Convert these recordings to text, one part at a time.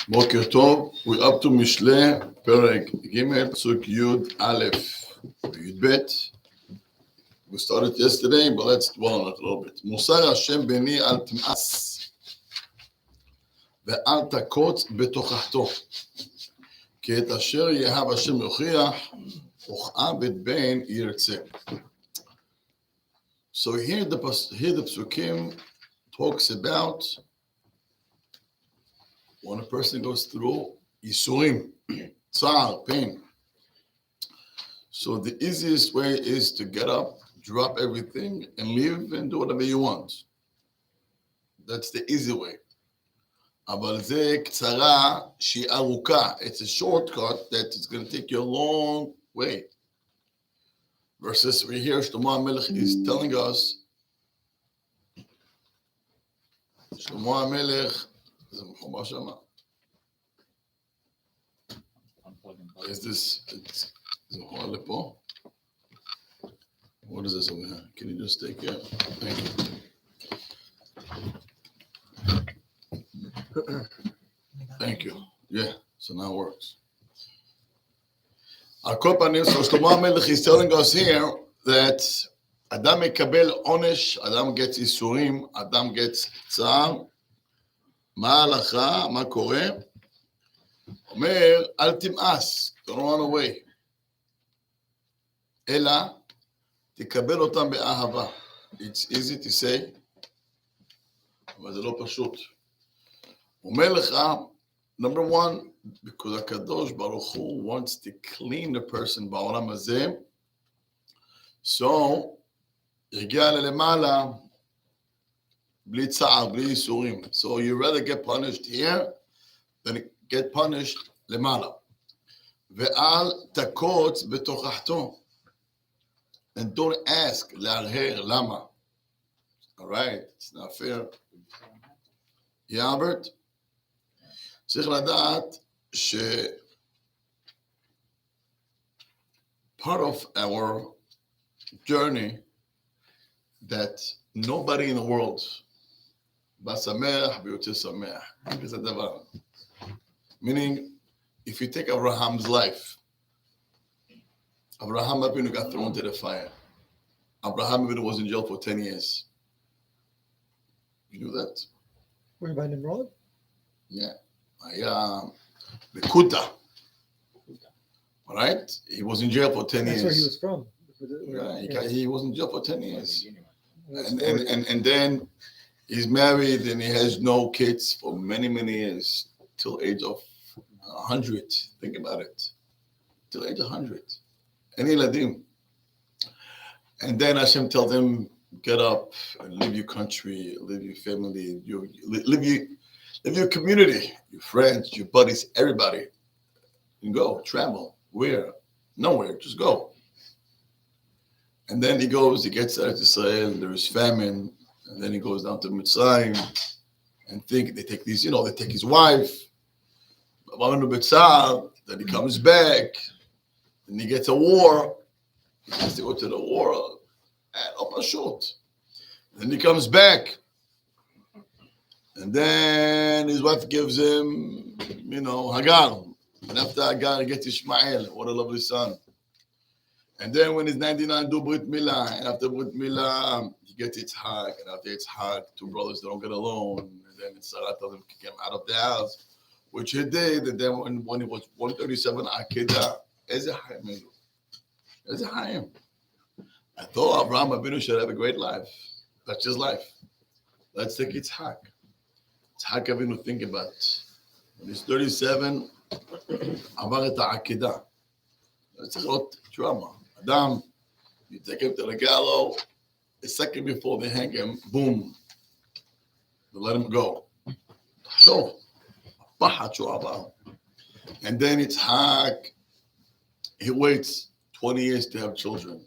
בוקר טוב, we're up to Mishlei, פרק ג', פסוק י' א' וי' ב'. We started yesterday, but let's dwell on it a little bit. מוסר השם בני אל תמאס, ואל תקוץ בתוכחתו, כי את אשר יאהב השם יוכיח, וכעבד בן ירצה. So here the psukim talks about when a person goes through yisurim, tzar, pain. So the easiest way is to get up, drop everything, and leave and do whatever you want. That's the easy way. אבל זה קצרה שהיא ארוכה. It's a shortcut that is going to take you a long way. Versus we hear Shlomo HaMelech is telling us, Shlomo HaMelech, is this, is it what is this over here? Can you just take it? Thank you. Thank you. Yeah, so now it works. So Shlomo HaMelech is telling us here that Adam מקבל עונש, Adam gets ייסורים, Adam gets צער. מה ההלכה? מה קורה? אומר, אל תמאס, don't run away. אלא, תקבל אותם באהבה. It's easy to say, אבל זה לא פשוט. אומר לך, number one, because הקדוש ברוך הוא wants to clean the person בעולם הזה, so, יגיע ללמעלה, בלי צער, בלי ייסורים. So you rather get punished here than get punished למעלה. ואל תקוץ בתוכחתו. And don't ask, להרהר, למה? All right, it's not fair. Yeah, Albert? צריך לדעת ש... part of our journey that nobody in the world בא שמח ויוצא שמח. זה דבר. Meaning, if you take Abraham's life, Abraham Avinu got thrown into the fire. Abraham Avinu was in jail for 10 years. You knew that? Where by Nimrod? Yeah. Bekuta. All right? He was in jail for 10 years. That's where he was from. Yeah, he was in jail for 10 years. And then he's married and he has no kids for many, many years, till age of 100. Think about it. Till age of 100. And ילדים. And then Hashem tells him, get up and leave your country, leave your family, live your community, your friends, your buddies, everybody. And go, travel. Where? Nowhere, just go. And then he goes, he gets out to Israel, there is famine, and then he goes down to Mitzrayim, and they take these, they take his wife, then he comes back, and he gets a war, he has to go to the war, and shoot. Then he comes back, and then his wife gives him, Hagar, and after Hagar, he gets Ishmael, what a lovely son. And then when he's 99, do Brit Milah. And after Brit Milah, he gets Yitzhak. And after Yitzhak, two brothers that don't get along. And then Sarah tells him to kick him out of the house, which he did. And then when he was 137, Akedah, Eze Chaim. I thought Abraham Avinu should have a great life. That's his life. Let's take Yitzhak. Yitzhak Avinu, think about it. When he's 37, עבר את העקידה. זה צריך להיות drama. Adam, you take him to the gallows, a second before they hang him, boom, they let him go. So, and then it's Hak, he waits 20 years to have children.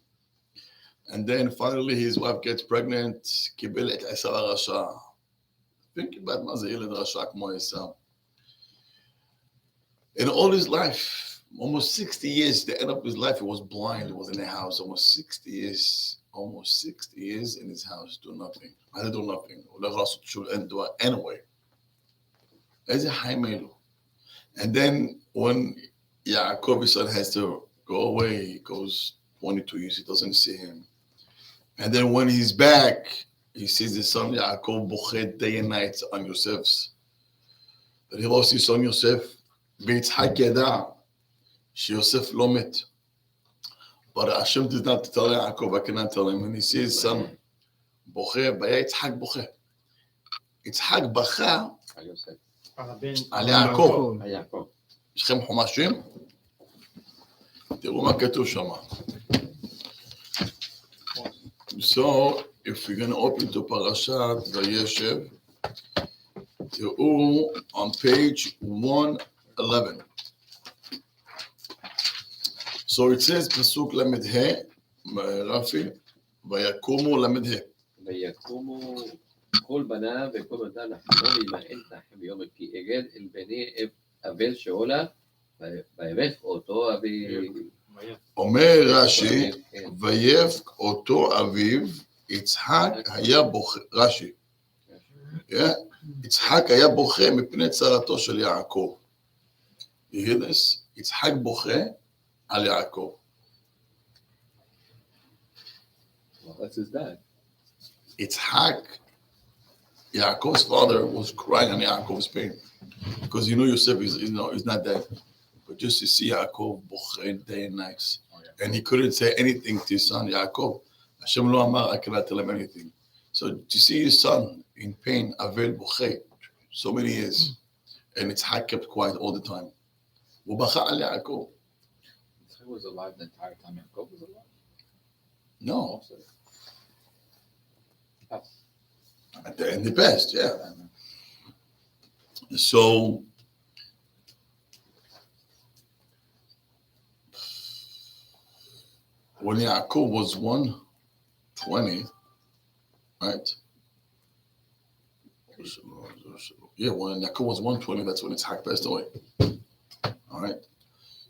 And then finally his wife gets pregnant, קיבל את עשיו הרשע. Think about מה זה ילד רשע כמו עשיו. In all his life, almost 60 years, the end of his life, he was blind. He was in the house almost 60 years in his house, doing nothing. I do nothing. Anyway, איזה חיים אלו. And then when Yaakov, his son, has to go away, he goes 22 years, he doesn't see him. And then when he's back, he sees his son Yaakov bochet day and night on Yosef's. That he lost his son Yosef. Beitzhak yada sheYosef lo met. But Hashem did not tell Yaakov, I cannot tell him. When he sees his son bochet, vaya Yitzhak bochet. Yitzhak bacha על יעקב. יש לכם חומשים? תראו מה כתוב שם. So, if we're going to open to Parashat Vayeshev, תראו on page 111. So it says, פסוק למ"ה, רפי, ויקומו למ"ה. ויקומו כל בניו וכל בנותיו לחמו להימאן נחם ביום כי אגד אל בני אבל שאולה ויבך אותו אביו. אומר רש"י, ויבך אותו אביו, יצחק היה בוכה, רש"י, יצחק היה בוכה מפני צרתו של יעקב. You hear this? יצחק בוכה על יעקב. Well, that's his dad. Yitzhak, Yaakov's father, was crying on Yaakov's pain because he knew Yosef is not dead. But just to see Yaakov bocheh day and night, and he couldn't say anything to his son Yaakov. Hashem lo amar, I cannot tell him anything. So to see his son in pain, avel bocheh, so many years, and Yitzhak kept quiet all the time. Ubacha al Yaakov. He was alive the entire time Yaakov was alive? No. Past. In the past, yeah. So when Yaakov was 120, right? Yeah, when Yaakov was 120, that's when Yitzhak passed away. All right.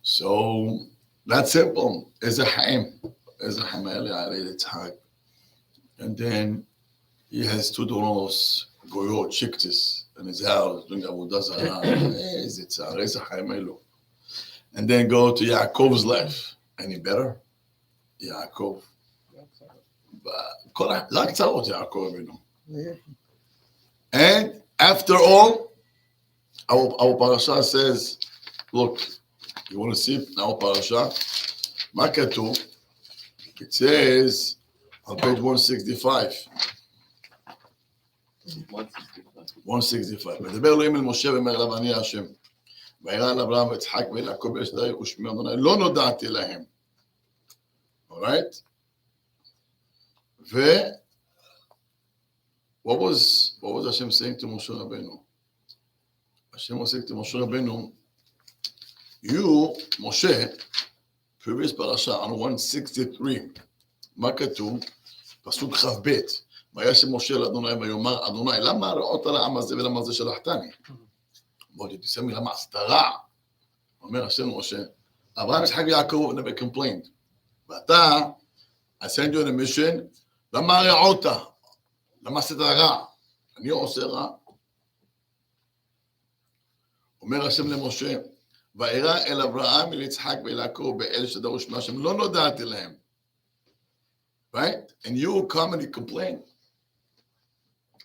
So that's simple. As a Haim, Yitzhak. And then he has two daughters, Goyot, Shiktis, in his house, doing Avodah Zarah. And then go to Yaakov's life. Any better? Yaakov. And after all, our parasha says, look, you want to see our parasha? מה כתוב? It says on page 165. 165. מדבר אלוהים אל משה ואומר אליו אני השם. וירא אל אברהם ויצחק ואל יעקב ואל שדי ושמי אדוני לא נודעתי להם. Alright? What was Hashem saying to Moshe Rabbeinu? Hashem was saying to Moshe Rabbeinu, you, Moshe, previous parasha on 163, מה כתוב? פסוק כ"ב. וישב משה לאדוני ויאמר אדוני למה רעות על העם הזה ולמה זה שלחתני? בוא תתסם לי למה עשת רע. אומר השם למשה, אברהם יצחק ויעקב never complained. ואתה, I send you on a mission, למה רעות? למה עשית רע? אני עושה רע. אומר השם למשה, וירא אל אברהם אל יצחק ואל יעקב באל שדי ושמי השם לא נודעתי להם. Right? And you come and you complain.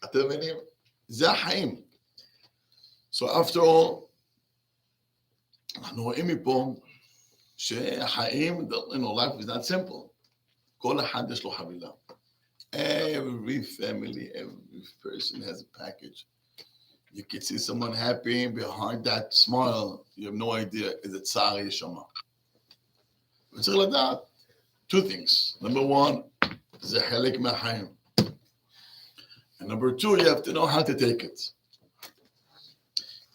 אתם מבינים? זה החיים. So after all, אנחנו רואים מפה שהחיים, life is not simple. כל אחד יש לו חבילה. Every family, every person has a package. You can see someone happy and behind that smile, you have no idea, is it צער יש שם. וצריך לדעת two things. Number one, זה חלק מהחיים. And number two, you have to know how to take it.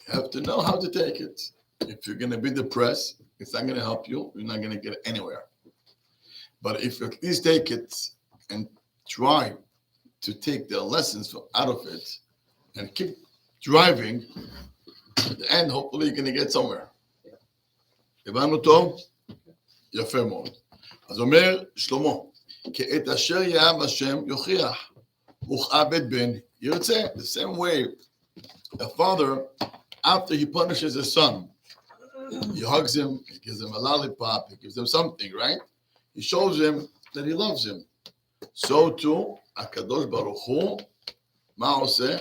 You have to know how to take it. If you're going to be depressed, it's not going to help you. You're not going to get anywhere. But if you at least take it and try to take the lessons out of it and keep driving, at the end, hopefully you're going to get somewhere. הבנו טוב? יפה מאוד. אז אומר שלמה, כי את אשר יאהב השם יוכיח, וכעבד בן ירצה. The same way, a father, after he punishes his son, He hugs him, he gives him a lollipop, he gives him something, right? He shows him that he loves him. So too, HaKadosh Baruch Hu, מה עושה?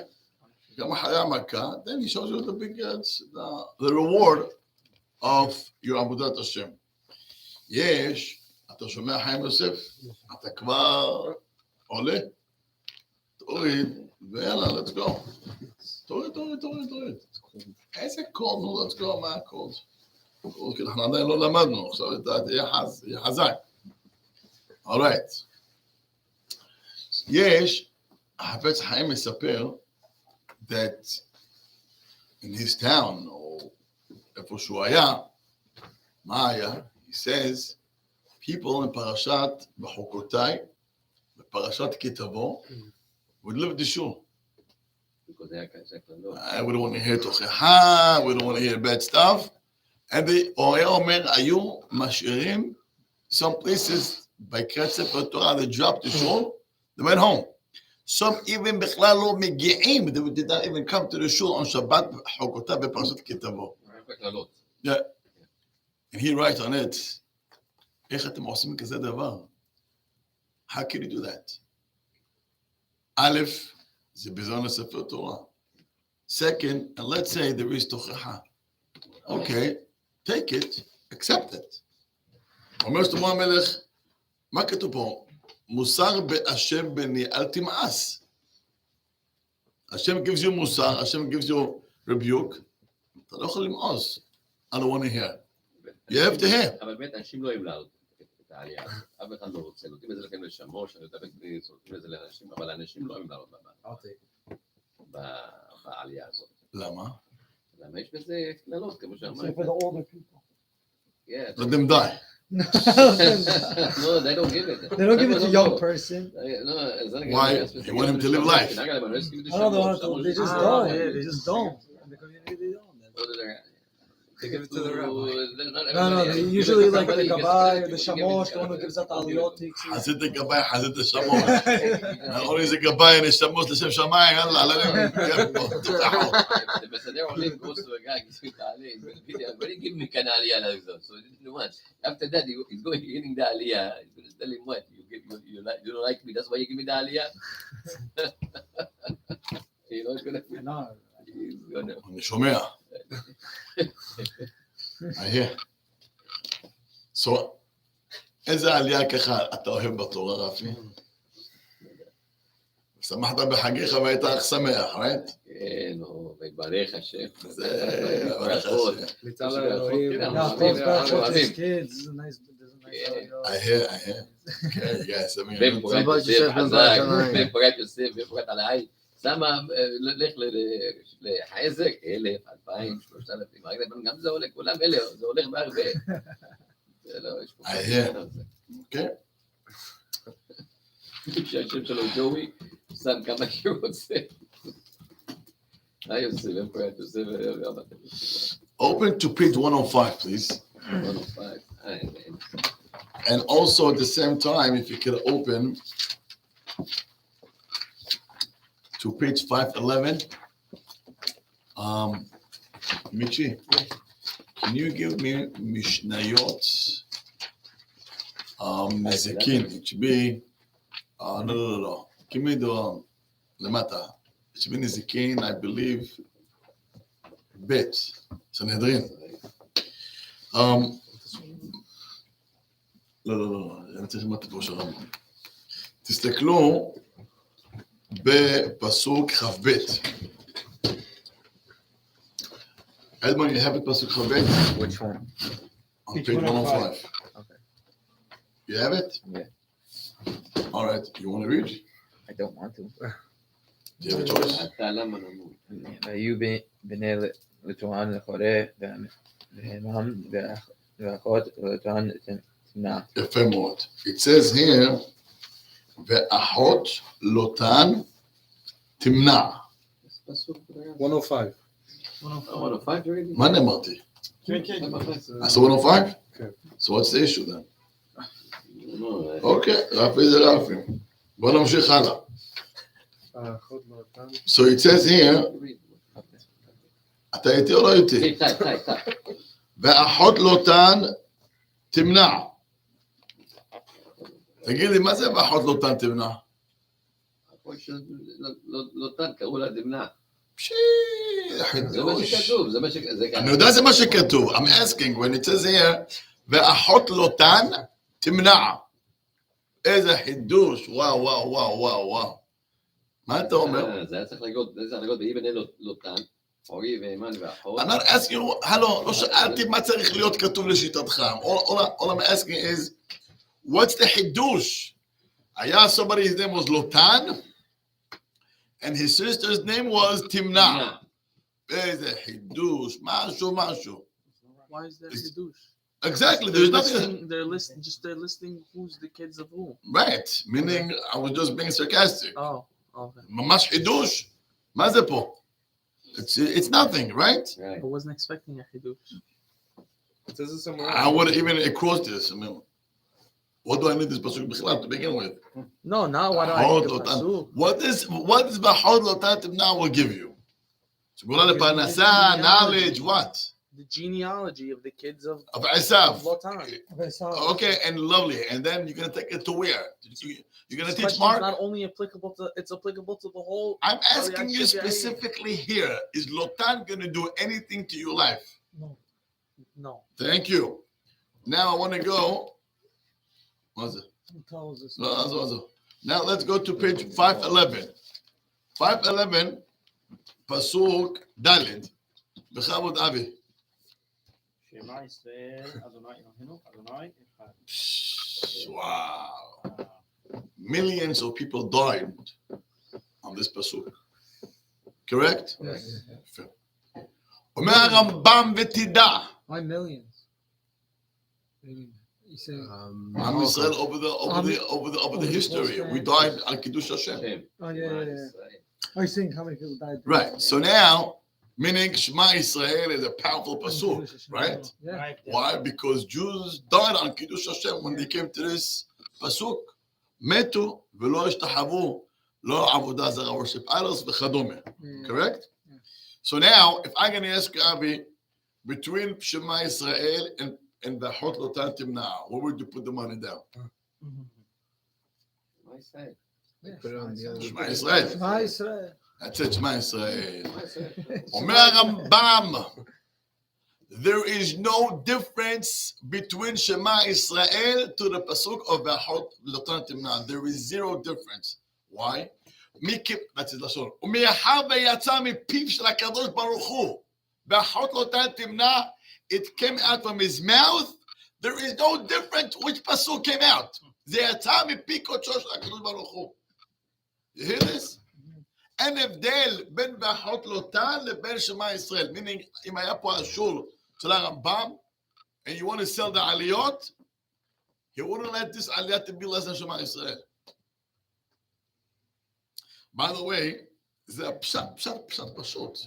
גם אחרי המכה, then he shows you the big, the reward of your עבודת השם. יש, אתה שומע חיים יוסף? אתה כבר עולה? תוריד, ויאללה, let's go. תוריד. איזה קול, נו, let's go, מה הקול? כי אנחנו עדיין לא למדנו, עכשיו אתה תהיה חזק. alright. יש, החפץ חיים מספר that in his town, או איפה שהוא היה, מה היה? He says, people in פרשת בחוקותיי, בפרשת כתבו, would live the shul. because they We don't want to hear תוכחה, we don't want to hear bad stuff. And הוא היה אומר, היו משאירים some places by קריאת ספר תורה, they dropped the shul, they went home. Some even בכלל לא מגיעים, they did not even come to the shul on שבת חוקותיו בפרשת כתבו. Yeah. And he writes on it, איך אתם עושים כזה דבר? How can you do that? א', זה ביזיון לספר תורה. Second, and let's say there is תוכחה. Okay, take it, accept it. אומר שלמה המלך, מה כתוב פה? מוסר בהשם בני, אל תמאס. השם gives you מוסר, השם gives you rebuke. אתה לא יכול למאס. I don't want to hear. You have to hear. אבל באמת אנשים לא אוהבים לעלות את העלייה. אף אחד לא רוצה. נותנים את זה לכם לשמוש, אני יודע בגלל נותנים את זה לאנשים, אבל אנשים לא אוהבים לעלות בעלייה הזאת. למה? למה יש בזה קללות, כמו שאמרת? Except for the older people. Yeah. Let them die. No, they don't give it. They don't give it to a young person. Why? You want him to live life. I don't know. They just don't. They just don't. In the community, they don't. They give it to the rabbi. No, they usually like the gabbai or the shamosh, the one who gives out the aliyot takes it. חזית הגבאי, חזית השמות. נכון איזה גבאי, אני שמות לשם שמיים, יאללה, תפתחו. The messenger only goes to a guy, gives me the aliyah. But he give me an aliyah like that. So he didn't want. After that, he's going getting the aliyah. He's going to tell him what? You don't like me, that's why you give me the aliyah? You know, he's going to... אני שומע. I hear. So, איזה עלייה ככה אתה אוהב בתורה, רפי? שמחת בחגיך והיית אך שמח, right? כן, ויברך השם. זה, ברך השם. ליצה לאלוהים. His kids, there's a nice I hear. כן, yes, I mean. ופרט יוסף חזק, ופרט יוסף, ופרט על העין. שמה, לך לחזק, 1,000, 2,000, 3,000, גם זה עולה, כולם אלה, זה הולך בהרבה. זה לא, יש פה... כן. שהשם שלו ג'וי, שם כמה שרוצה. יוסף, ופרט יוסף, Open to page 105, please. 105. And also at the same time, if you could open to page 511. Michi, can you give me Mishnayot? Nezikin, it should be, no. Give me the Lemata. It should be Nezikin, I believe, Bet, Sanhedrin. לא, אני רוצה לשמוע את פה של רמב"ם. תסתכלו בפסוק כ"ב. אדמוני, you have it פסוק כ"ב? Which one? On page 105. Okay. You have it? Yeah. All right, you want to read? I don't want to. Do you have a choice? אתה למה נמוד? והיו בני לטוען לחורה והמם ואחות לטוען תמנע. יפה מאוד. It says here, ואחות לוטן תמנע. 105. 105 already? מה אני אמרתי? I said 105? Okay. So what's the issue then? No, אוקיי, רפי זה רפי. בוא נמשיך הלאה. So it says here, אתה איתי או לא איתי? טי. ואחות לוטן תמנע. תגיד לי, מה זה ואחות לוטן תמנע? לוטן, קראו לה דמנה. זה חידוש. מה שכתוב, זה מה שכתוב. אני יודע זה מה שכתוב. I'm asking, when it says here, ואחות לוטן תמנע. איזה חידוש, וואו, וואו, וואו, וואו, וואו. מה אתה אומר? זה היה צריך לגוד באי בני לוטן, אורי ואימן ואחות. I'm not asking you, הלו, לא שאלתי מה צריך להיות כתוב לשיטתך. All I'm asking is, what's the חידוש? היה somebody, his name was לוטן, and his sister's name was תמנע. איזה חידוש, משהו. Why is there חידוש? Exactly, there's nothing. They're listing who's the kids of who. Right, meaning I was just being sarcastic. Oh, okay. ממש חידוש? מה זה פה? It's nothing, right? I wasn't expecting a חידוש. It says it somewhere I would even across this. I mean, what do I need this pasuk בכלל to begin with? No, now what do I need the pasuk? What is v'chod lotatim now will give you? Segura leparnasa, knowledge, what? The genealogy of the kids of Esav. Lotan. Okay, and lovely. And then you're going to take it to where? You're going to This teach question Mark? is not only applicable to, it's applicable to the whole. I'm asking you specifically here. Is Lotan going to do anything to your life? No. Thank you. Now I want to go. What's it? Who tells us? Now let's go to page 511. 511, Pasuk Dalet. Bechavod Avi. שמע ישראל, אדוני אלוהינו, אדוני אחד. Wow. Millions of people died on this pasuk. Correct? Yes. אומר הרמב"ם ותדע. Why millions? You say, Am Israel over the history. We died on Kiddush Hashem. oh yeah. I think how many people died. Right. So now, meaning Shema Israel is a powerful pasuk, right? Yeah. Why? Because Jews died on Kiddush Hashem when they came to this pasuk. Metu v'lo ishtahavu lo avodah zara, worship idols v'chadome. Correct? So now, if I'm going to ask you, Avi, between Shema Israel and the Hot Lotan Timna, where would you put the money down? Shema Israel. Shema Israel. That's it, Shema Israel. Omer Rambam, there is no difference between Shema Israel to the pasuk of the Hot Lotan Timna. There is zero difference. Why? That's his lashon. ומאחר ויצא מפיו של הקדוש ברוך הוא, והחוט לוטן תמנע, it came out from his mouth. There is no difference which pasuk came out. זה יצא מפי קודשו של הקדוש ברוך הוא. You hear this? אין הבדל בין והחוט לוטן לבין שמע ישראל. Meaning, אם היה פה אשור של הרמב"ם, and you want to sell the aliyot, he wouldn't let this aliyah to be less than שמע ישראל. By the way, זה פשט פשוט.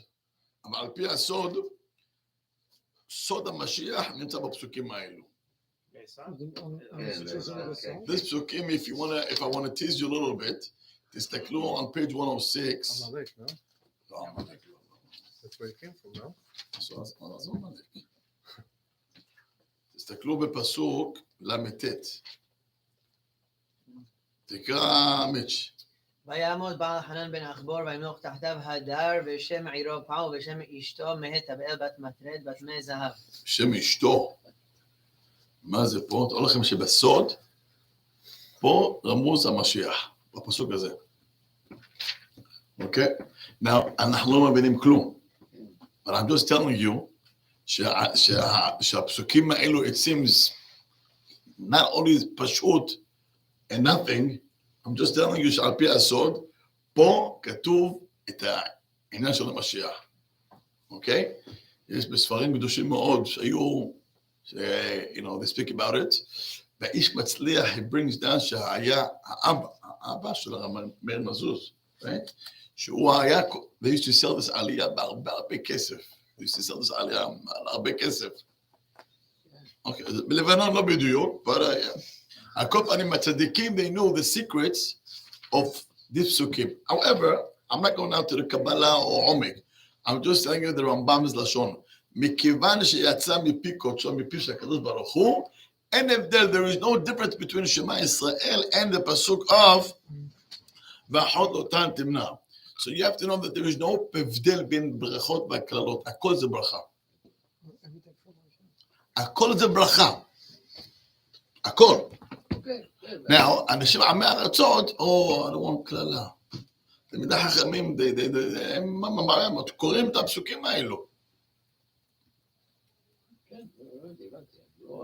אבל על פי הסוד, סוד המשיח נמצא בפסוקים האלו. This psukim, if I want to tease you a little bit, תסתכלו on page 106. That's where it came from, no? תסתכלו בפסוק למתת. תקרא מיץ'. ויעמוד בעל חנן בן עכבור וימלוך תחתיו הדר ושם עירו פעו ושם אשתו מהת תבעל בת מטרד בת מי זהב. שם אשתו. מה זה פה? תראו לכם שבסוד, פה רמוז המשיח, בפסוק הזה. אוקיי? Now, אנחנו לא מבינים כלום. But I'm just telling you, שהפסוקים האלו, it seems, not only פשוט and nothing, I'm just telling you שעל פי הסוד, פה כתוב את העניין של המשיח. אוקיי? יש בספרים קדושים מאוד שהיו, you know, they speak about it. והאיש מצליח, he brings down שהיה האבא של מאיר מזוז, right? שהוא היה, they used to sell this עלייה בהרבה כסף. They used to sell this עלייה בהרבה כסף. אוקיי, בלבנון לא בדיוק, but על כל פנים, הצדיקים, they know the secrets of this psukim. However, I'm not going out to the Kabbalah or Omek. I'm just telling you the Rambam's Lashon. מכיוון שיצא מפי קודשו, מפי של הקדוש ברוך הוא, אין הבדל, there is no difference between Shema Israel and the pasuk of ואחות אותן תמנע. So you have to know that there is no הבדל בין ברכות והקללות, הכל זה ברכה. הכל זה ברכה. הכל. Now, אנשים עמי ארצות, I don't want קללה. תלמידי חכמים, הם קוראים את הפסוקים האלו.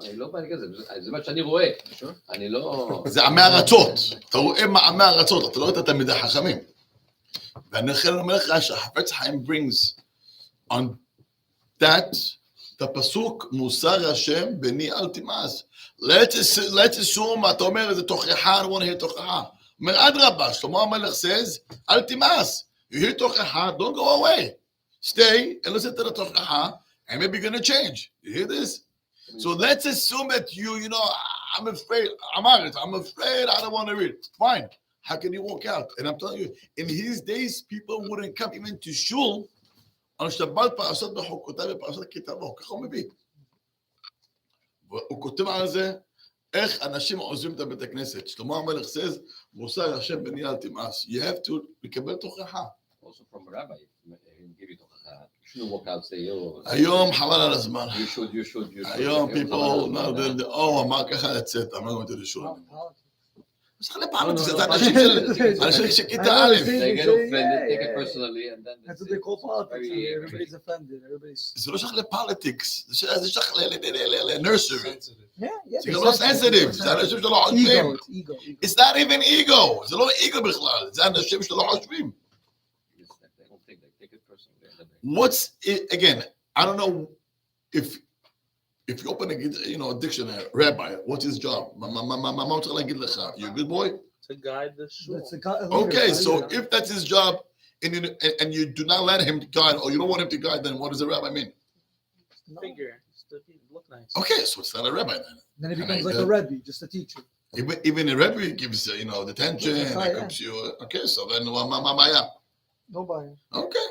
אני לא בא כזה, זה מה שאני רואה. אני לא... זה עמי ארצות. אתה רואה מה עמי ארצות, אתה לא רואה את התלמידי חכמים. ואני יכול לומר לך שהחפץ חיים brings on that, את הפסוק מוסר השם בני אל תמאס. let's assume, אתה אומר איזה תוכחה, I want to hear תוכחה. אומר אדרבה, שלמה המלך says, אל תמאס. You hear תוכחה, don't go away. Stay and listen to the תוכחה, and maybe you're going to change. You hear this? So let's assume that you know, I'm afraid, I don't want to read. Fine. How can you walk out? And I'm telling you, in his days, people wouldn't come even to shul on Shabbat פרשת בחוקותיו ופרשת כתבו. ככה הוא מביא. הוא כותב על זה, איך אנשים עוזבים את הבית הכנסת. שלמה המלך says, מוסר השם בני אל תמאס. You have to לקבל תוכחה. Also from a rabbi, give you תוכחה. You shouldn't walk out, say, yo. היום חבל על הזמן. You should. היום people, אמר ככה לצאת, I'm not going to the shul. יש לך לפעלות, זה אנשים של כיתה א'. They get offended, take it personally, and then... That's what they call politics. Everybody's offended. Everybody's... זה לא שייך לפוליטיקס, זה שייך לנרסרי. Yeah. זה גם לא סנסיטיב, זה אנשים שלא חושבים. Ego. It's not even ego, זה לא אגו בכלל, זה אנשים שלא חושבים. What's it, again, I don't know if you open a dictionary, rabbi, what's his job? מה הוא צריך להגיד לך? You a good boy? To guide the shul. Okay, so if that's his job and you do not let him guide or you don't want him to guide, then what does a rabbi mean? Figure. Just to look nice. Okay, so it's not a rabbi then. Then it becomes like a Rebbe, just a teacher. Even a rabbi gives the tension, gives you, okay, so then מה הבעיה? No buyer. Okay.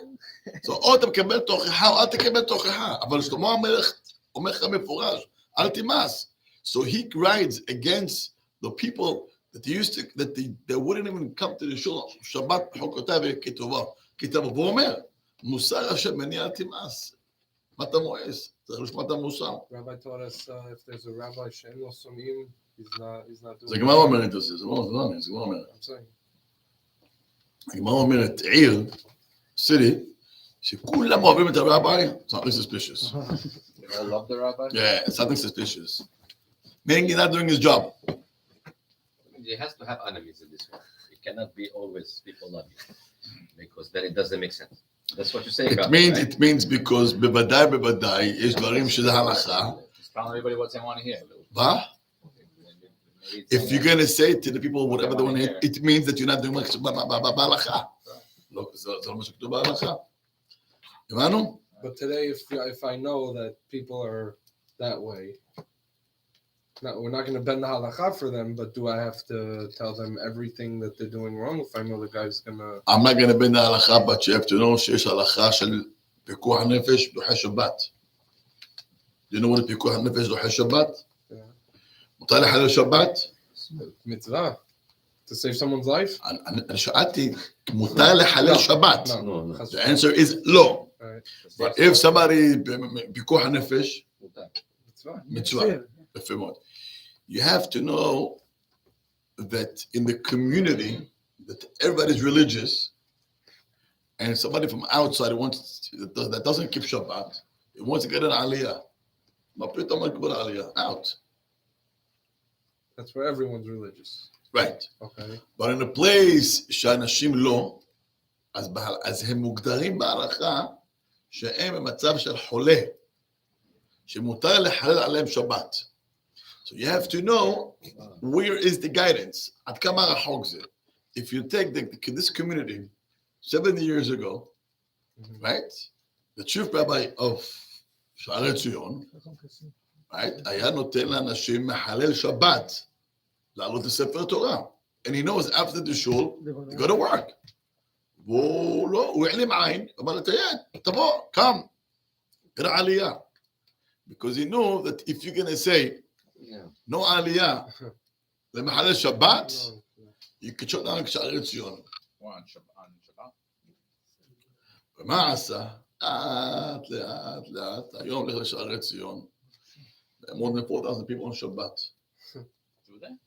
So או אתה מקבל תוכחה או אל תקבל תוכחה, אבל שלמה המלך אומר לך מפורש, אל תמאס. So he rides against the people that they wouldn't even come to the shul, שבת חוקותיו וכתבו. והוא אומר, מוסר השם בני אל תמאס. מה אתה מואס? צריך לשמוע את המוסר. Rabbi taught us if there's a rabbi שאין לו שונאים, he's not doing זה גמרא אומרת את זה, זה לא אני, זה גמרא אומרת. I'm saying. הגמרא אומרת, עיר, city, שכולם אוהבים את הרבי, something suspicious. They all love the rabbi? Yeah, something suspicious. Meaning he's not doing his job. You have to have enemies in this world. It cannot be always people love you. Because then it doesn't make sense. That's what you're saying. It means because בוודאי, יש דברים שזה הלכה. Just tell everybody what they want to hear. מה? If you're going to say to the people whatever they want to hear, it means that you're not doing much בהלכה. לא, זה לא מה שכתוב בהלכה. הבנו? But today, if I know that people are that way, we're not going to bend the halakha for them, but do I have to tell them everything that they're doing wrong if I know the guy's going to... I'm not going to bend the halakha, but you have to know שיש הלכה של פיקוח נפש דוחה שבת. Do you know what a פיקוח נפש דוחה שבת? מותר לחלל שבת? Mitzvah. To save someone's life? אני שאלתי, מותר לחלל שבת? No. The answer is לא. Right. But if somebody פיקוח הנפש, Mitzvah. מצווה. You have to know that in the community that everybody's religious and somebody from outside that doesn't keep Shabbat, he wants to get an aliyah. Out. That's where everyone's religious. Right. Okay. But in a place שאנשים לא, אז הם מוגדרים בהלכה שהם במצב של חולה, שמותר לחלל עליהם שבת. So you have to know where is the guidance. עד כמה רחוק זה. If you take this community 70 years ago, right? The chief rabbi of שערי ציון, right? היה נותן לאנשים מחלל שבת, לעלות לספר תורה. And he knows after the shul, they go to work. והוא לא, הוא העלים עין, אמר לתיין, תבוא, come. era aliyah. Because he knew that if you're going to say Yeah. no aliyah, the Mahal Shabbat, you could shut down Sha'ar Tzion. On Shabbat. ומה עשה? לאט, היום הולך לשערי ציון. More than 4,000 people on Shabbat. Do that?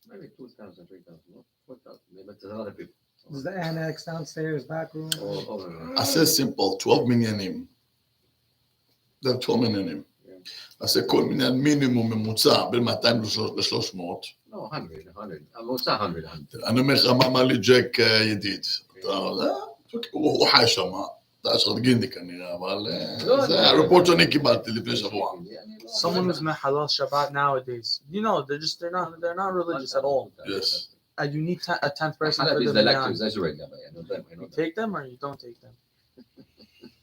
Maybe 2,000, 3,000, no? 4,000. Maybe it's a lot of people. Is the annex downstairs, back room? I said simple, 12 minyanim. They have 12 minyanim. I said כל מניין מינימום ממוצע בין 200 ל-300. No, 100. המוצא 100. אני אומר לך מה אמר לי ג'ק ידיד. הוא חי שם, אתה אשרת גינדי כנראה, אבל זה הרפורט שאני קיבלתי לפני שבוע. Someone who's met halal Shabbat nowadays, they're not religious at all. Yes. And you need a 10th person for Is the the lectures, minyan. that's right. I know them. You take them or you don't take them.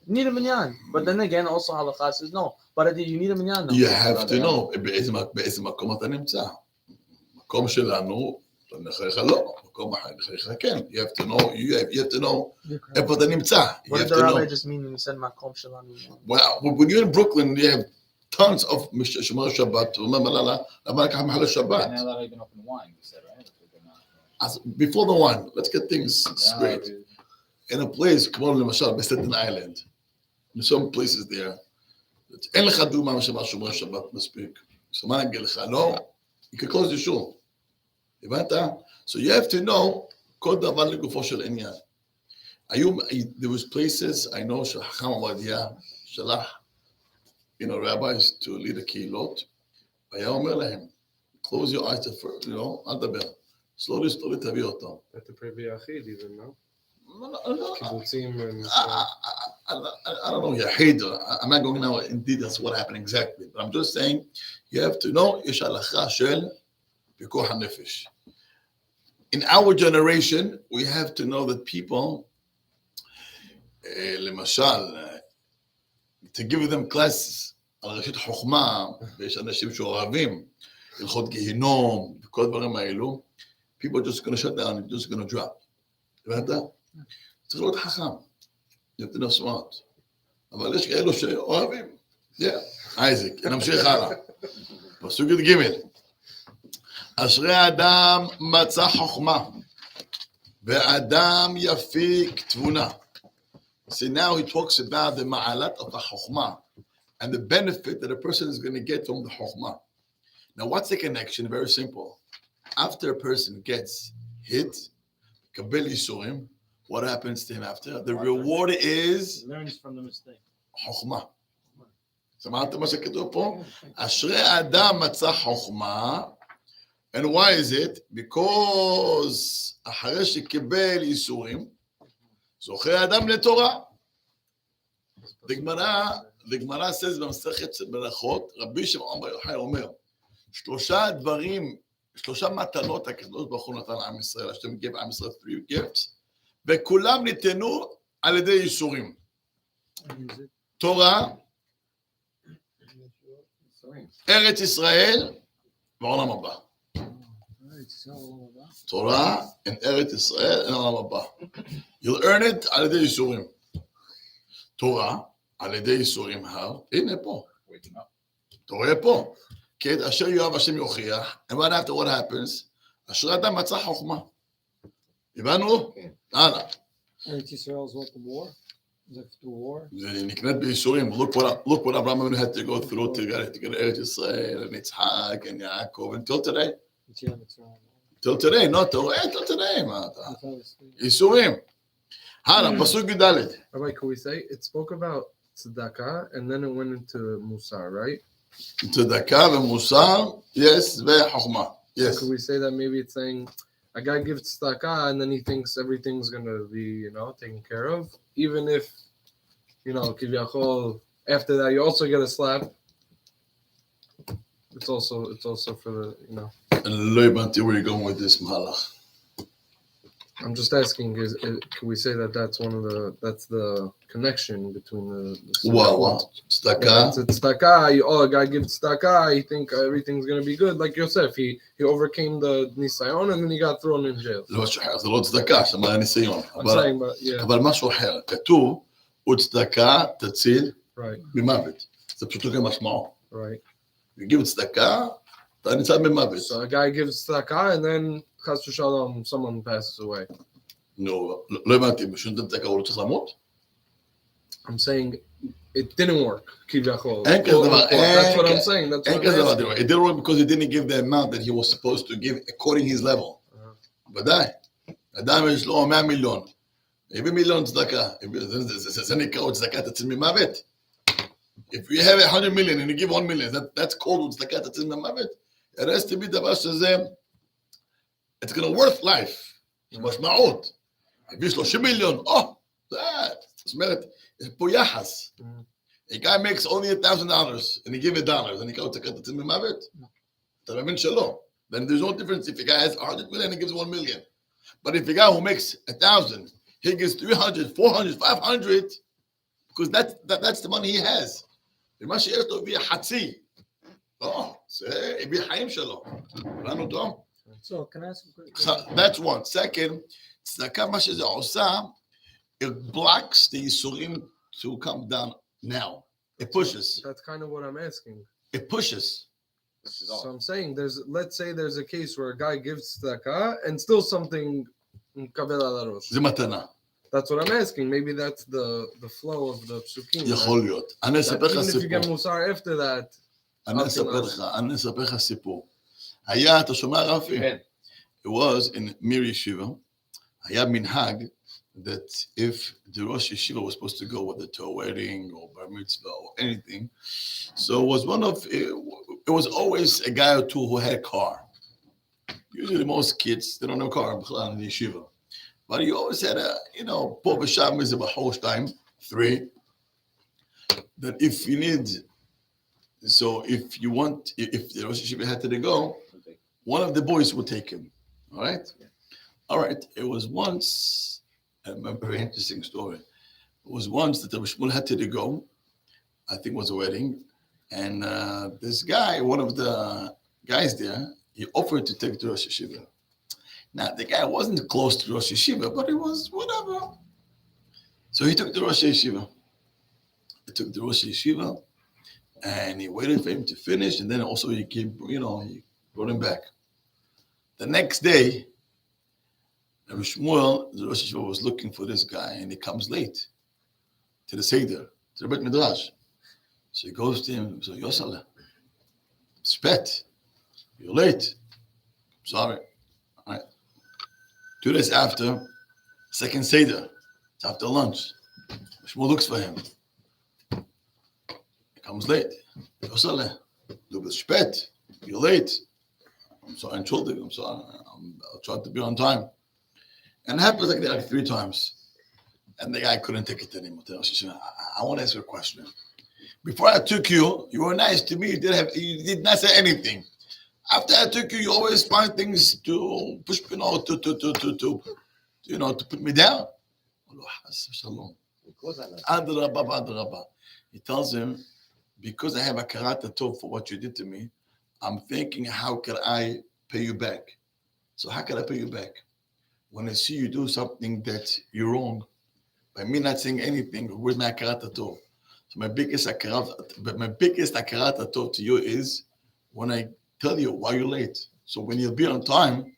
You need a minyan. But then again, also halakha says no. But you need a minyan. You have to know באיזה מקום אתה נמצא. מקום שלנו, נחייך לא, מקום אחר נחייך כן. You have to know איפה אתה נמצא. You What have did the to know. rabbi just mean when he said makom shalanu? Well, when you're in Brooklyn, you have tons of שומרי שבת. למה לקח מחלל שבת? They're not even open wine, you said, right? Before the wine, let's get things straight. In a place, כמו למשל, בסטטן איילנד, in some places there, אין לך דוגמה שמה שומרי שבת מספיק. So מה נגיד לך? לא, you can close the shul. הבנת? So you have to know כל דבר לגופו של עניין. There was places, I know שחכם עובדיה שלח, rabbis to lead a קהילות, והיה אומר להם, close your eyes to first, אל תדבר. slowly תביא אותם. At the Previ Achid, even, no? No. Kibbutzim and I don't know, Yahid. I'm not going now in details what happened exactly, but I'm just saying you have to know יש הלכה של פיקוח הנפש. In our generation, we have to know that people, למשל, to give them classes על ראשית חוכמה, ויש אנשים שאוהבים, הלכות גיהינום, וכל הדברים האלו, people are just going to shut down and just going to drop. הבנת? צריך להיות חכם. You have to know smart. אבל יש כאלו שאוהבים. אייזק, נמשיך הלאה. פסוק ג' אשרי האדם מצא חוכמה, ואדם יפיק תבונה. See, now he talks about the ma'alat of the chokhmah and the benefit that a person is going to get from the chokhmah. Now, what's the connection? Very simple. After a person gets hit, kabel yisurim, what happens to him after? The reward is Learns from the mistake. חוכמה. שמעתם מה שכתוב פה? אשרי האדם מצא חוכמה. And why is it? Because אחרי שקיבל ייסורים, זוכה האדם לתורה. The Gemara says במסכת ברכות, רבי שמעון בר יוחאי אומר, שלושה מתנות הקדוש ברוך הוא נתן לעם ישראל, השם gave עם ישראל 3 gifts, וכולם ניתנו על ידי ייסורים. תורה, ארץ ישראל ועולם הבא. תורה, ארץ ישראל ועולם הבא. You'll earn it על ידי ייסורים. תורה, על ידי ייסורים הר, הנה פה. אתה רואה פה. כי את אשר יואב השם יוכיח, and right after what happens, אשר אדם מצא חוכמה. הבנו? הלאה. ארץ ישראל is what the war? Is it the war? זה נקנית בייסורים. Look what Abraham had to go through to get ארץ ישראל, and יצחק, and יעקב, until today. Till today, no, till today, מה אתה? ייסורים. הלאה, פסוק י"ד. Rabbi, can we say it spoke about tzedakah and then it went into musar, right? צדקה ומוסר, yes, וחוכמה. Yes. Could we say that maybe it's saying a guy gives tzedakah and then he thinks everything's gonna be, taken care of, even if, kivyachol, after that you also get a slap. It's also for the, לא הבנתי where you're going with this מהלך. I'm just asking, can we say that that's the connection between the Wow. צדקה. It's tzedakah. A guy gives tzedakah. He think everything's gonna be good. Like Yosef, he overcame the nisayon and then he got thrown in jail. לא שחר, זה לא צדקה, שמה הניסיון. I'm saying, but yeah. אבל משהו אחר, כתוב, וצדקה תציל Right. ממוות. זה פשוטו כמשמעו. Right. You give צדקה, אתה ניצל ממוות. So a guy gives tzedakah and then chas v'shalom, someone passes away. נו, לא הבנתי, בשביל לתת צדקה הוא לא צריך למות? I'm saying it didn't work. כביכול. אין כזה דבר, That's what I'm saying. That's אין what כזה I'm דבר. asking. It didn't work because he didn't give the amount that he was supposed to give according his level. ודאי. אדם יש לו 100 מיליון. הביא מיליון צדקה. זה נקרא עוד צדקה תציל ממוות. If you have 100 million and you give 1 million, that's called צדקה תציל ממוות. It has to be דבר שזה, it's going to worth life. יש משמעות. הביא 30 מיליון, זאת אומרת, יש פה יחס. A guy makes only $1,000 and he give $1, and he goes to cut the mavet. אתה מבין שלא. Then there's no difference if a guy has 100 million and he gives 1 million. But if a guy who makes 1,000, he gives 300, 400, 500, because that's the money he has. ומה שיש לו הביא חצי. לא, זה הביא חיים שלו. כולנו טוב. So, can I ask a quick So that's one. Second, צדקה מה שזה עושה, it blocks the ייסורים to come down now. It pushes. That's kind of what I'm asking. It pushes. So I'm saying let's say there's a case where a guy gives tzedakah and still something מקבל על הראש. זה מתנה. That's what I'm asking. Maybe that's the flow of the psukim. יכול להיות. אני אספר לך Even if you get סיפור. musar after that. אני אספר לך סיפור. היה, אתה שומע רפי? כן. It was in Mir Yeshiva. היה מנהג that if the Rosh Yeshiva was supposed to go to a wedding or bar mitzvah or anything, so it was always a guy or two who had a car. Usually most kids, they don't have a car in the yeshiva. But he always had po v'sham is a bahol time, 3, that if you need, so if the Rosh Yeshiva had to go, one of the boys would take him. All right? All right. It was once, I remember a very interesting story. It was once that the Shmuel had to go, I think it was a wedding, and this guy, one of the guys there, he offered to take the Rosh Yeshiva. Now, the guy wasn't close to Rosh Yeshiva, but he was whatever. So he took the Rosh Yeshiva. He took the Rosh Yeshiva, and he waited for him to finish, and then also he came, he brought him back. The next day, Rabbi Shmuel, the Rosh Yeshiva, was looking for this guy, and he comes late to the Seder, to the Bet Midrash. So he goes to him, so Yosale, spet, you're late. Sorry. All right. 2 days after, second Seder, it's after lunch. Shmuel looks for him. He comes late. Yosale, du bist spät, you're late. I'm sorry, entschuldigung, I'm sorry. I'll try to be on time. And it happens like that like 3 times. And the guy couldn't take it anymore. I want to ask you a question. Before I took you, you were nice to me. You did not say anything. After I took you, you always find things to push me, to put me down. He tells him, because I have a karata tov for what you did to me, I'm thinking, how can I pay you back? So how can I pay you back? When I see you do something that you're wrong, by me not saying anything, with my karata tov. So my biggest akarata tov to you is when I tell you why you're late. So when you'll be on time,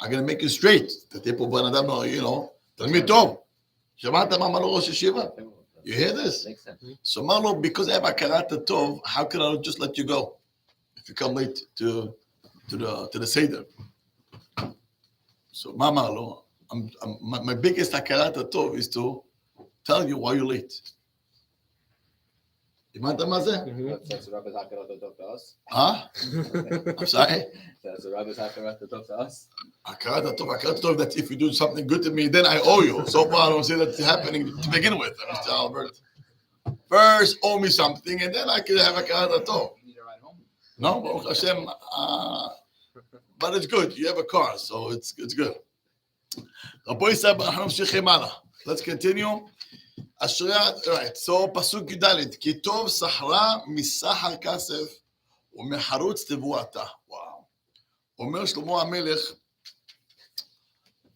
I'm gonna make you straight. The people tell me tov. You hear this? So Marlo, because I have a karata tov, how can I just let you go if you come late to the Seder? So Marlo, my biggest akarata tov is to tell you why you're late. הבנת מה זה? That's the Rabbi's Hatorah to us. I'm sorry? That's the Rabbi's Hatorah to us. הכרת הטוב, that if you do something good to me, then I owe you. So far, I don't see that happening to begin with, Mr. Albert. First, owe me something, and then I can have הכרת הטוב. You need to ride home. No, Baruch Hashem. But it's good. You have a car, so it's good. Let's continue. Right, so פסוק י"ד, כי טוב סחרה מסחר כסף ומחרוץ תבואתה. וואו. אומר שלמה המלך,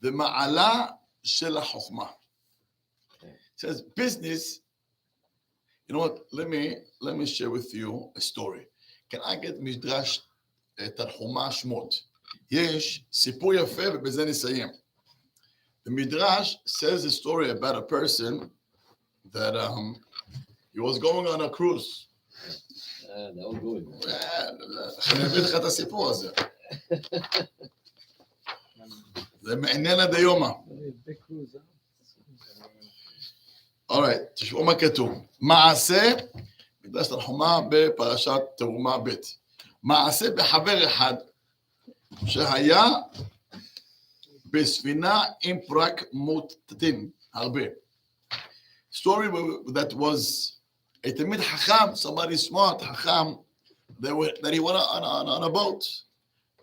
ומעלה של החוכמה. It says business You know what? Let me share with you a story. Can I get מדרש תנחומא שמות? יש סיפור יפה ובזה נסיים. The Midrash says a story about a person that he was going on a cruise. זה עוד גוי. אני אביא לך את הסיפור הזה. זה מעניין עד היומה. Big cruise, huh? אורייט, תשמעו מה כתוב. מעשה, מדרש תנחומא בפרשת תרומה ב'. מעשה בחבר אחד שהיה בספינה עם פרק מוטטין, הרבה. Story that was a תלמיד חכם, somebody smart, חכם, that he went on a boat.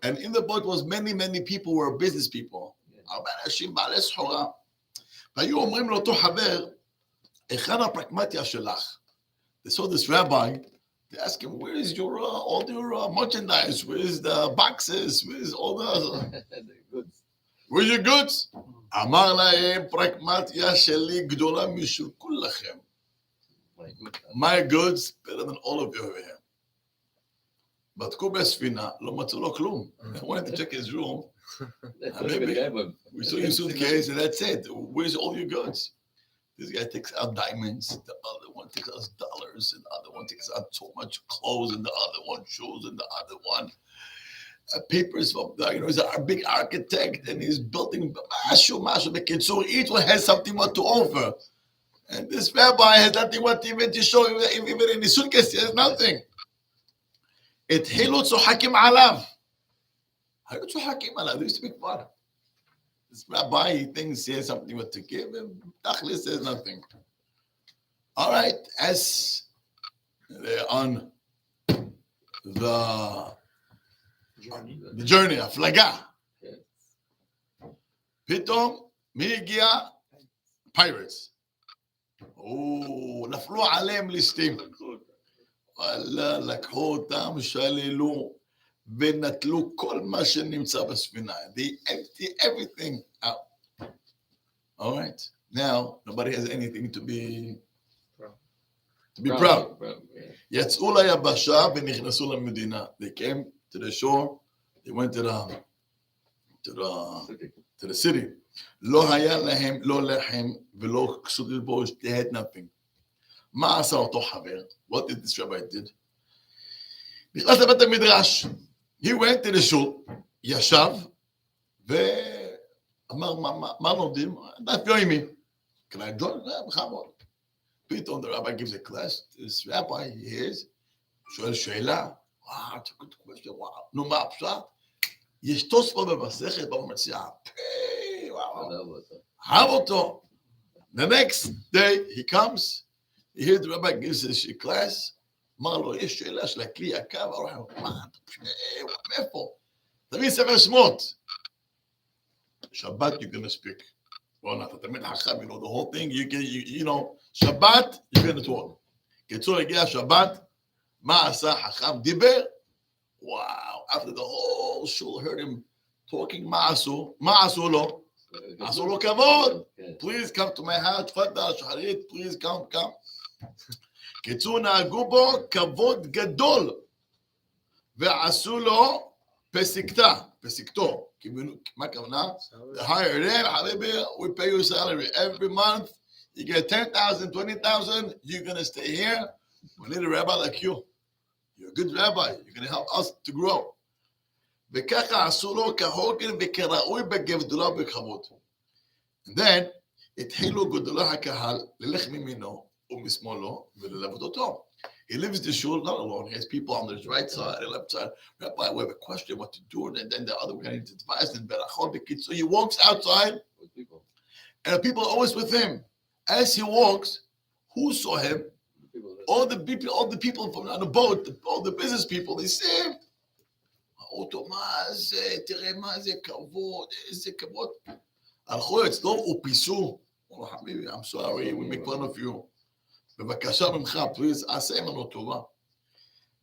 And in the boat was many people were business people. הרבה אנשים בעלי סחורה. והיו אומרים לאותו חבר, היכן הפרקמטיה שלך? They saw this rabbi, they asked him, where is your, all your merchandise? Where is the boxes? Where is all the... Where's your goods? אמר להם, פרקמטיה שלי גדולה משל כולכם. My goods better than all of you over here. בדקו בספינה, לא מצאו לו כלום. I wanted to check his room. We saw your suitcase and that's it. Where's all your goods? This guy takes out diamonds, the other one takes out dollars, and the other one takes out so much clothes, and the other one shoes, and the other one papers from the, he's a big architect, and he's building mashu. So each one has something what to offer. And this rabbi has nothing what even to show, even in his suitcase, he has nothing. התחילו צוחקים עליו. היו צוחקים עליו, they used to make fun. This rabbi, he thinks he has something what to give him. Tachlis says nothing. All right, as they're on the journey, הפלגה. פתאום, מי הגיע? Pirates. נפלו עליהם ליסטים. וואלה, לקחו אותם, שללו, ונטלו כל מה שנמצא בספינה. They empty everything out. All right. Now, nobody has anything to be proud. יצאו ליבשה ונכנסו למדינה. They came to the shore. They went to the city. לא היה להם לא לחם ולא כסות ללבוש. They had nothing. מה עשה אותו חבר? What did this rabbi did? נכנס לבית המדרש. He went to the shul, ישב, ואמר, מה לומדים? דף יומי. Can I join? בכבוד. פתאום the rabbi gives a class. This rabbi, he hears, שואל שאלה. Wow, it's a good question. Wow. נו, מה הפשט? יש תוספות במסכת, במציאה. וואו. אהב אותו. The next day, he comes, he hears the rabbi gives his class, אמר לו, יש שאלה של הכלי יקר, מה, מאיפה? תביא ספר שמות. Shabbat, you're going to speak. Well, אתה תמיד חכם, you know, the whole thing, you know, Shabbat, you're going to talk. קיצור, הגיע שבת, מה עשה חכם? דיבר. Wow, after the whole shul heard him talking, מה עשו? מה עשו לו? עשו לו כבוד. Please come to my house, תפדל, שחרית, please come. קיצור, נהגו בו כבוד גדול, ועשו לו פסיקתו. מה הכוונה? The higher it is, חביבי, we pay you salary every month. You get 10,000, 20,000, you're going to stay here. We need a rabbi like you. You're a good rabbi. You're going to help us to grow. וככה עשו לו כהוגן וכראוי בגבדולו בכבוד. And then, התחילו גדולי הקהל ללך מימינו ומשמאלו וללוות אותו. He lives the shul not alone. He has people on his right side and left side. Rabbi, we have a question what to do. And then the other guy needs advice. And so he walks outside. And the people are always with him. As he walks, who saw him? All the people from on the boat, all the business people, they see him. אותו, מה זה? תראה מה זה כבוד, איזה כבוד. הלכו אצלו ופיסו. חביבי, I'm sorry, we make fun of you. בבקשה ממך, please, עשה עמנו טובה.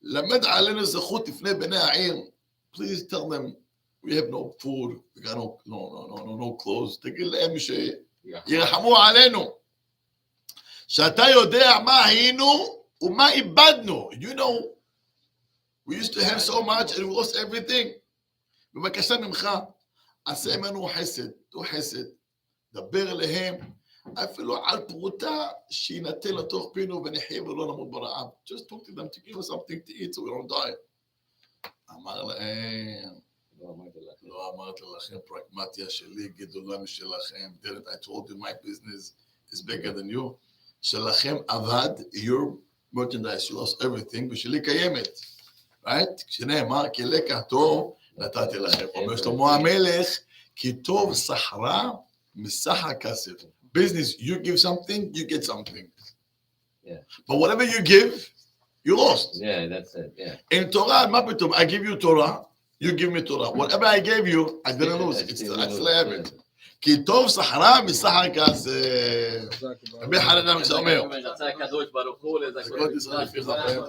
למד עלינו זכות לפני בני העיר. Please tell them, we have no food, we got no clothes. תגיד להם שירחמו עלינו. שאתה יודע מה היינו ומה איבדנו. You know, we used to have so much and we lost everything. בבקשה ממך, עשה ממנו חסד, תו חסד, דבר אליהם, אפילו על פרוטה שינתן לתוך פינו ונחיה ולא נמות ברעב. Just talk to them to give us something to eat so we don't die. אמר להם, לא אמרתי לכם, פרגמטיה שלי גדולה משלכם. Didn't I told you my business is bigger than you? שלכם עבד, your merchandise, you lost everything, ושלי קיימת. Right? כשנאמר, כי לקח טוב, נתתי לכם. אומר שלמה המלך, כי טוב סחרה מסך הכסף. Business, you give something, you get something. Yeah. But whatever you give, you lost. Yeah, that's it, yeah. In Torah, מה פתאום? I give you Torah, you give me Torah. Whatever I gave you, I didn't lose. I still have it. כי טוב סחרה מסך הכסף. רבי חנן זה אומר. רצה הקדוש ברוך הוא לזכות ישראל לפי חברים.